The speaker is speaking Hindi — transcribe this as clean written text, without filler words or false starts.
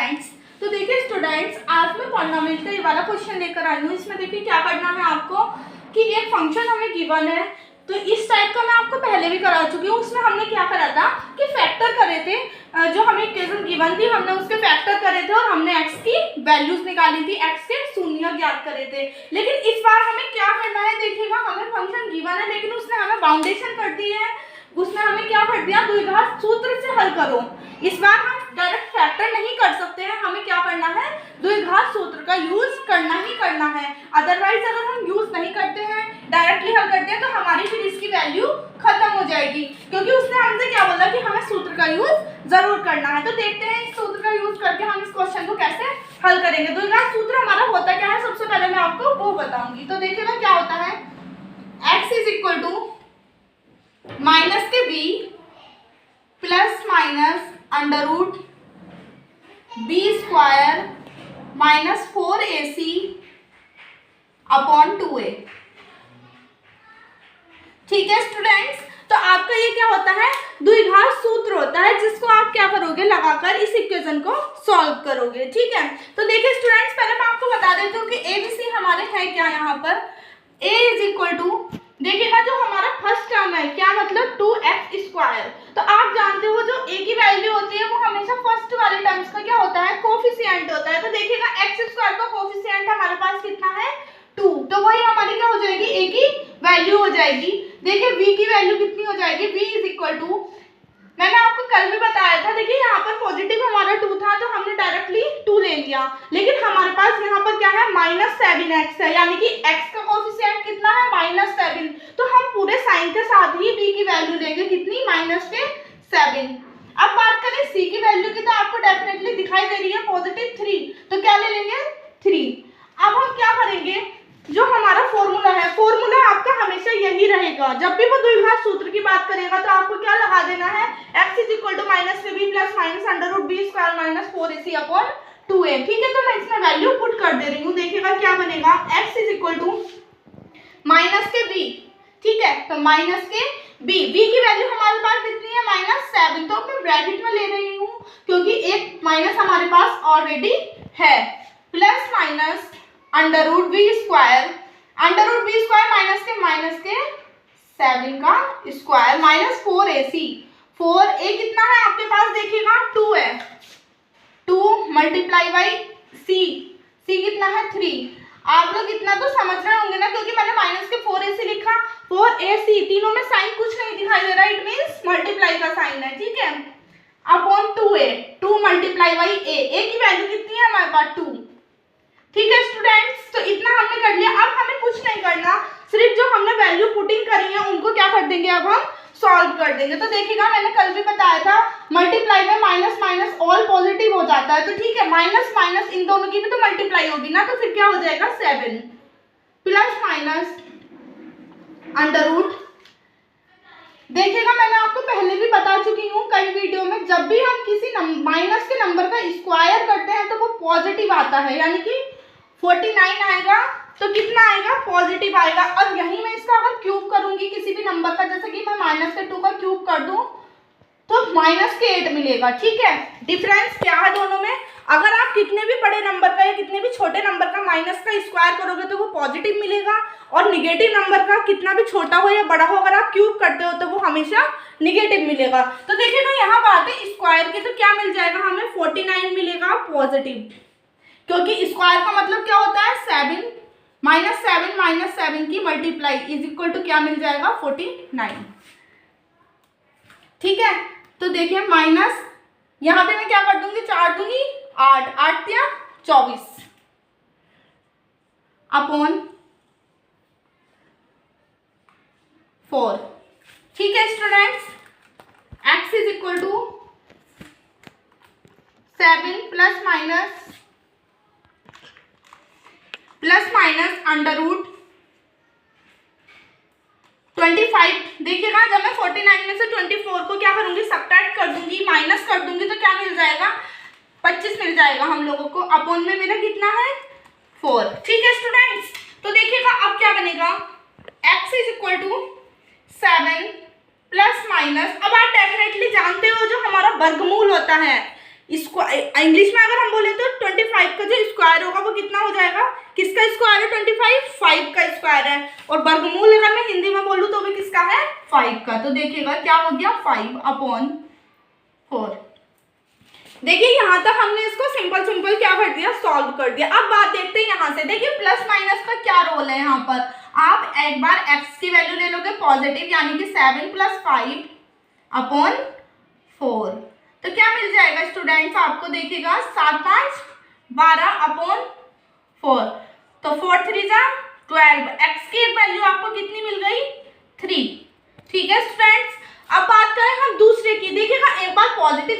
स्टूडेंट्स। तो देखिए स्टूडेंट्स, आज मैं फंडामेंटल वाला क्वेश्चन लेकर आई हूँ। इसमें देखिए क्या करना है आपको कि एक फंक्शन हमें गिवन है, तो इस टाइप का मैं आपको पहले भी करा चुकी हूँ। उसमें हमने क्या करा था कि फैक्टर करे थे, जो हमें इक्वेशन गिवन थी हमने उसके फैक्टर करे थे और हमने एक्स की वैल्यूज निकाली थी, एक्स के शून्य ज्ञात करे थे। लेकिन इस बार हमें क्या करना है, देखिएगा हमें फंक्शन गिवन है लेकिन उसने हमें बाउंडेशन कर दी है। उसने हमें क्या कर दिया, द्विघात सूत्र से हल करो। इस बार हम डायरेक्ट फैक्टर नहीं कर सकते हैं, हमें क्या करना है, द्विघात सूत्र का यूज करना ही करना है। अदरवाइज अगर हम यूज नहीं करते हैं, डायरेक्टली हल करते हैं, तो हमारी फिर इसकी वैल्यू खत्म हो जाएगी, क्योंकि उसने हमसे क्या बोला कि हमें सूत्र का यूज जरूर करना है। तो देखते हैं इस सूत्र का यूज करके हम इस क्वेश्चन को कैसे हल करेंगे। द्विघात सूत्र हमारा होता क्या है, सबसे पहले मैं आपको वो बताऊंगी। तो देखिएगा क्या होता है, x is equal to minus के b plus minus under root B square minus 4ac upon 2a। ठीक है स्टूडेंट्स, तो आपका ये क्या होता है, द्विघात सूत्र होता है, जिसको आप क्या करोगे, लगाकर इस इक्वेशन को सॉल्व करोगे। ठीक है, तो देखिए स्टूडेंट्स, पहले मैं आपको बता देती हूँ कि एबीसी हमारे है क्या। यहाँ पर a इज इक्वल टू, देखिएगा जो हमारा फर्स्ट टर्म है, क्या मतलब 2x स्क्वायर। तो आप जानते हो जो a की वैल्यू होती है वो हमेशा फर्स्ट वाले टर्म्स का क्या होता है, कोफिशिएंट होता है। तो देखिएगा x स्क्वायर का कोफिशिएंट हमारे पास कितना है, 2, तो वही हमारी क्या हो जाएगी, a की वैल्यू हो जाएगी। देखिए v की वैल्यू कितनी हो जाएगी, v इज इक्वल टू, मैंने आपको कल भी बताया था, देखिए यहाँ पर पॉजिटिव हमारा 2 था तो हमने डायरेक्टली 2 ले लिया, लेकिन हमारे पास यहाँ पर क्या है, -7x है, यानी कि x का कोफिशिएंट कितना है, -7। तो हम पूरे साइन के साथ ही b की वैल्यू लेंगे, कितनी, -7। अब बात करें c की वैल्यू की, तो आपको डेफिनेटली दिखाई दे रही है +3, तो क्या ले लेंगे, 3। अब हम क्या करेंगे, जो हमारा फॉर्मूला है, फॉर्मूला आपका हमेशा यही रहेगा। जब भी वो द्विघात सूत्र की बात करेगा तो आपको क्या लगा देना है, x is equal to -3b plus minus under root B square minus 4ac upon 2a। ठीक है, तो मैं इसमें वैल्यू पुट कर दे रही हूँ। देखिएगा क्या बनेगा, x is equal to minus के b, ठीक है, तो माइनस के b की वैल्यू हमारे पास कितनी है, -7, तो मैं ब्रैकेट में ले रही हूँ क्योंकि एक माइनस हमारे पास ऑलरेडी है, plus minus under root B square minus के 7 का स्क्वायर माइनस 4ac। 4a कितना है आपके पास, देखिएगा 2 है, 2 मल्टीप्लाई बाई c कितना है, 3। आप लोग इतना तो समझ रहे होंगे ना, क्योंकि मैंने माइनस के 4ac लिखा, 4ac, तीनों में साइन कुछ नहीं दिखाई दे रहा, इट मीन्स मल्टीप्लाई का साइन है। ठीक है, upon 2a, 2 multiply by a की वैल्यू कितनी है हमारे पास, 2। ठीक है स्टूडेंट्स, तो इतना हमने कर लिया। अब हमें कुछ नहीं करना, सिर्फ जो हमने वैल्यू पुटिंग करी है उनको क्या कर देंगे, अब हम सॉल्व कर देंगे। तो देखिएगा मैंने कल भी बताया था, मल्टीप्लाई में माइनस माइनस ऑल पॉजिटिव हो जाता है, तो ठीक है, माइनस माइनस इन दोनों की भी तो मल्टीप्लाई होगी ना, तो फिर क्या हो जाएगा, 7 प्लस माइनस अंडर रूट। देखिएगा मैंने आपको पहले भी बता चुकी हूँ कई वीडियो में, जब भी हम किसी माइनस के नंबर का स्क्वायर करते हैं तो वो पॉजिटिव आता है, यानी कि 49 आएगा तो कितना आएगा, पॉजिटिव आएगा। अब यही मैं इसका अगर क्यूब करूंगी किसी भी नंबर का, जैसे कि मैं -2 का क्यूब कर दूं तो -8 मिलेगा। ठीक है, डिफरेंस क्या है दोनों में, अगर आप कितने भी बड़े नंबर का या कितने भी छोटे नंबर का माइनस का स्क्वायर करोगे तो वो पॉजिटिव मिलेगा, और निगेटिव नंबर का कितना भी छोटा हो या बड़ा हो अगर आप क्यूब करते हो तो वो हमेशा निगेटिव मिलेगा। तो देखिए ना, यहाँ बात है स्क्वायर की, तो क्या मिल जाएगा हमें, 49 मिलेगा पॉजिटिव, क्योंकि स्क्वायर का मतलब क्या होता है, 7 माइनस 7 की मल्टीप्लाई इज इक्वल टू क्या मिल जाएगा, 49। ठीक है, तो देखिए माइनस, यहाँ पे मैं क्या कर दूंगी, 4 दूंगी 8, 8 या 24 अपॉन 4। ठीक है students, x is equal to 7 plus minus under root 25। देखिएगा जब मैं 49 में से 24 को क्या करूंगी, सब्ट्रैक्ट कर दूंगी, माइनस कर दूंगी, तो क्या मिल जाएगा, 25 मिल जाएगा हम लोगों को, अपॉन में मेरा कितना है, 4। ठीक है स्टूडेंट्स, तो देखिएगा अब क्या बनेगा, x is equal to 7 plus minus, अब आप डेफिनेटली जानते हो जो हमारा वर्गमूल होता है, इंग्लिश में अगर हम बोले तो 25 का जो स्क्वायर होगा वो कितना हो जाएगा, किसका स्क्वायर है 25, 5 का स्क्वायर है। और वर्गमूल अगर मैं हिंदी में बोलूँ तो भी किसका है, 5 का। तो देखिएगा क्या हो गया, 5/4। देखिए यहाँ तक हमने इसको सिंपल सिंपल क्या कर दिया, सॉल्व कर दिया। अब बात देखते हैं यहाँ से। देखिए प्लस माइनस का क्या रोल है यहाँ पर। आप एक बार x की वैल्यू ले लोगे पॉजिटिव, यानी कि 7 + 5/4। तो क्या मिल जाएगा स्टूडेंट्स आपको, देखिएगा 7 5 12/4। तो 4 3 जा 12। x की वैल्यू आपको कितनी मिल गई, 3। ठीक है स्टूडेंट्स, अब बात करें हम दूसरे की। देखिएगा एक बार पॉजिटिव